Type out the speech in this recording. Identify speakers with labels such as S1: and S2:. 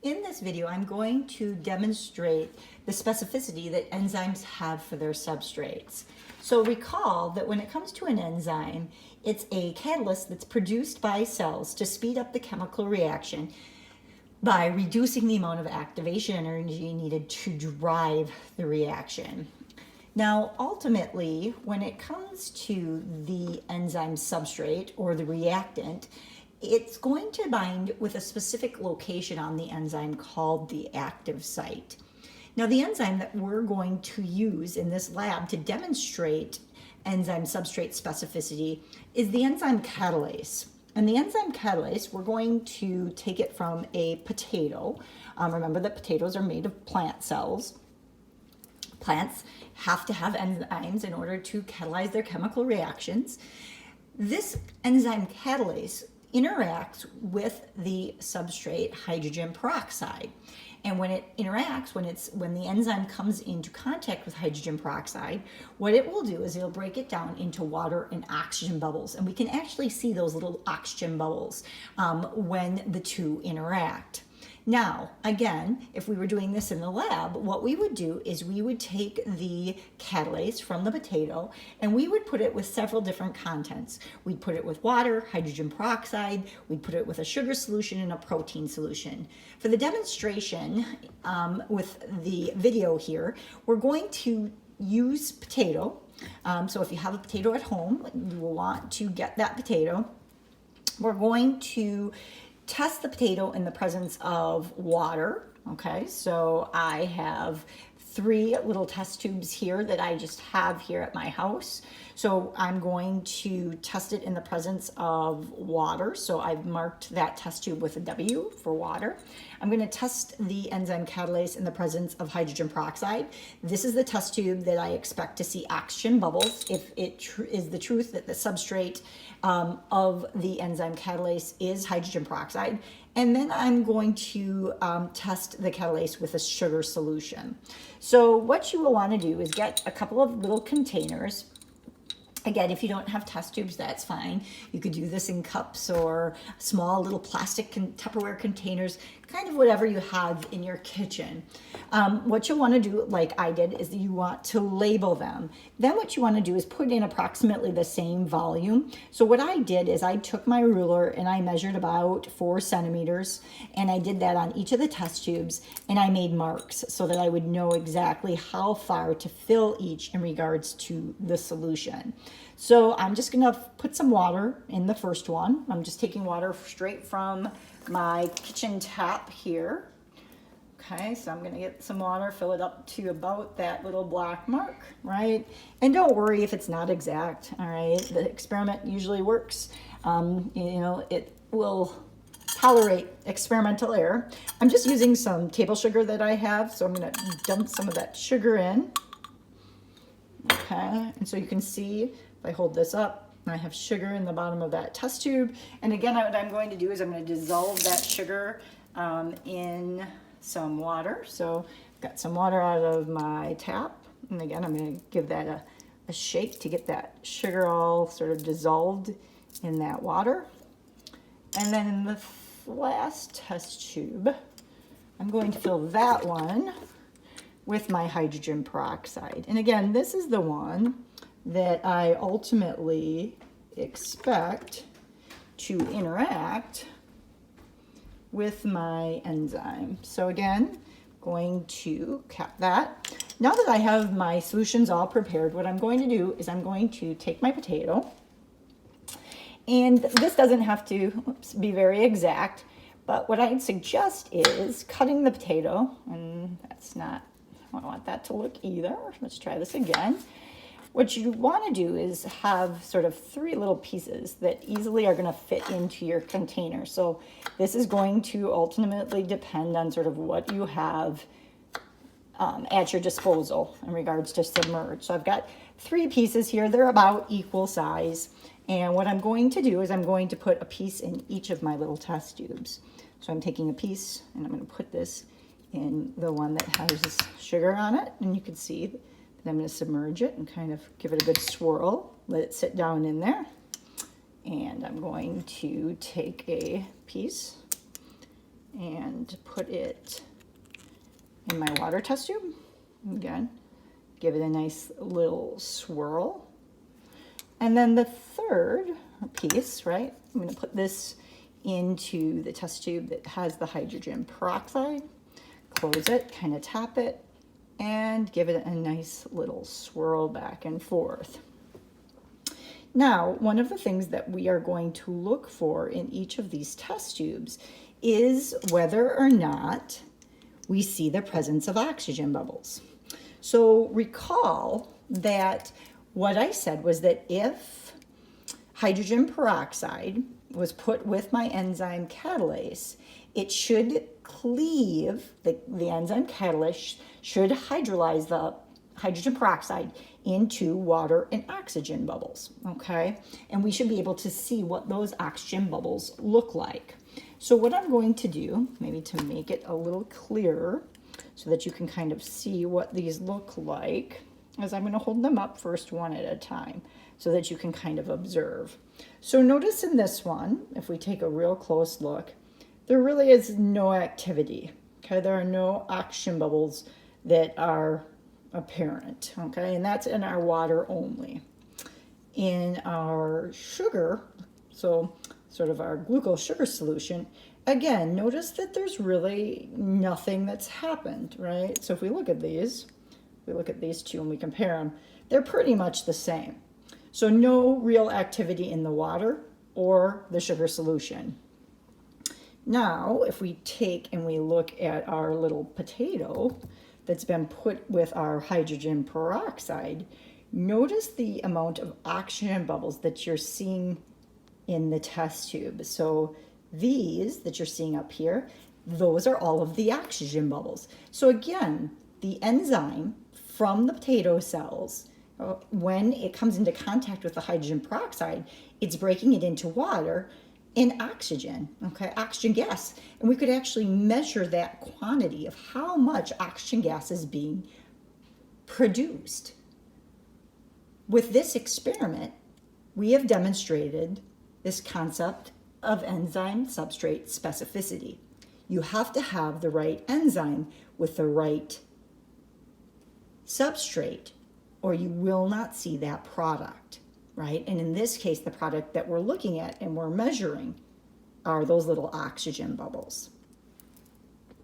S1: In this video, I'm going to demonstrate the specificity that enzymes have for their substrates. So recall that when it comes to an enzyme, it's a catalyst that's produced by cells to speed up the chemical reaction by reducing the amount of activation energy needed to drive the reaction. Now, ultimately, when it comes to the enzyme substrate or the reactant, it's going to bind with a specific location on the enzyme called the active site. Now, the enzyme that we're going to use in this lab to demonstrate enzyme substrate specificity is the enzyme catalase. And the enzyme catalase, we're going to take it from a potato. Remember that potatoes are made of plant cells. Plants have to have enzymes in order to catalyze their chemical reactions. This enzyme catalase interacts with the substrate hydrogen peroxide. And when it interacts, when the enzyme comes into contact with hydrogen peroxide, what it will do is it'll break it down into water and oxygen bubbles. And we can actually see those little oxygen bubbles when the two interact. Now, again, if we were doing this in the lab, what we would do is we would take the catalase from the potato and we would put it with several different contents. We'd put it with water, hydrogen peroxide, we'd put it with a sugar solution and a protein solution. For the demonstration with the video here, we're going to use potato. So if you have a potato at home, you will want to get that potato. We're going to test the potato in the presence of water. Okay, so I have 3 little test tubes here that I just have here at my house. So I'm going to test it in the presence of water. So I've marked that test tube with a W for water. I'm going to test the enzyme catalase in the presence of hydrogen peroxide. This is the test tube that I expect to see oxygen bubbles if it is the truth that the substrate of the enzyme catalase is hydrogen peroxide. And then I'm going to test the catalase with a sugar solution. So what you will want to do is get a couple of little containers. Again, if you don't have test tubes, that's fine. You could do this in cups or small little plastic Tupperware containers, kind of whatever you have in your kitchen. What you'll want to do, like I did, is you want to label them. Then what you want to do is put in approximately the same volume. So what I did is I took my ruler and I measured about 4 centimeters, and I did that on each of the test tubes, and I made marks so that I would know exactly how far to fill each in regards to the solution. So I'm just going to put some water in the first one. I'm just taking water straight from my kitchen tap here. Okay, so I'm going to get some water, fill it up to about that little black mark, right? And don't worry if it's not exact, all right? The experiment usually works. It will tolerate experimental error. I'm just using some table sugar that I have, so I'm going to dump some of that sugar in. Okay, and so you can see if I hold this up, I have sugar in the bottom of that test tube. And again, what I'm going to do is I'm going to dissolve that sugar in some water. So I've got some water out of my tap. And again, I'm going to give that a shake to get that sugar all sort of dissolved in that water. And then in the last test tube, I'm going to fill that one with my hydrogen peroxide. And again, this is the one that I ultimately expect to interact with my enzyme. So again, going to cap that. Now that I have my solutions all prepared, what I'm going to do is I'm going to take my potato, and this doesn't have to be very exact, but what I'd suggest is cutting the potato, and that's not, I don't want that to look either. Let's try this again. What you want to do is have sort of 3 little pieces that easily are going to fit into your container. So this is going to ultimately depend on sort of what you have at your disposal in regards to submerge. So I've got 3 pieces here. They're about equal size. And what I'm going to do is I'm going to put a piece in each of my little test tubes. So I'm taking a piece and I'm going to put this in the one that has this sugar on it. And you can see that I'm going to submerge it and kind of give it a good swirl. Let it sit down in there. And I'm going to take a piece and put it in my water test tube. Again, give it a nice little swirl. And then the third piece, right, I'm going to put this into the test tube that has the hydrogen peroxide, close it, kind of tap it, and give it a nice little swirl back and forth. Now, one of the things that we are going to look for in each of these test tubes is whether or not we see the presence of oxygen bubbles. So recall that what I said was that if hydrogen peroxide was put with my enzyme catalase, it should cleave, the enzyme catalase should hydrolyze the hydrogen peroxide into water and oxygen bubbles, okay? And we should be able to see what those oxygen bubbles look like. So what I'm going to do, maybe to make it a little clearer so that you can kind of see what these look like, is I'm going to hold them up first one at a time so that you can kind of observe. So notice in this one, if we take a real close look, there really is no activity, okay? There are no oxygen bubbles that are apparent, okay? And that's in our water only. In our sugar, so sort of our glucose sugar solution, again, notice that there's really nothing that's happened, right? So if we look at these, two and we compare them, they're pretty much the same. So no real activity in the water or the sugar solution. Now, if we take and we look at our little potato that's been put with our hydrogen peroxide, notice the amount of oxygen bubbles that you're seeing in the test tube. So these that you're seeing up here, those are all of the oxygen bubbles. So again, the enzyme from the potato cells, when it comes into contact with the hydrogen peroxide, it's breaking it into water and oxygen, okay, oxygen gas. And we could actually measure that quantity of how much oxygen gas is being produced. With this experiment, we have demonstrated this concept of enzyme substrate specificity. You have to have the right enzyme with the right substrate, or you will not see that product, right? And in this case, the product that we're looking at and we're measuring are those little oxygen bubbles.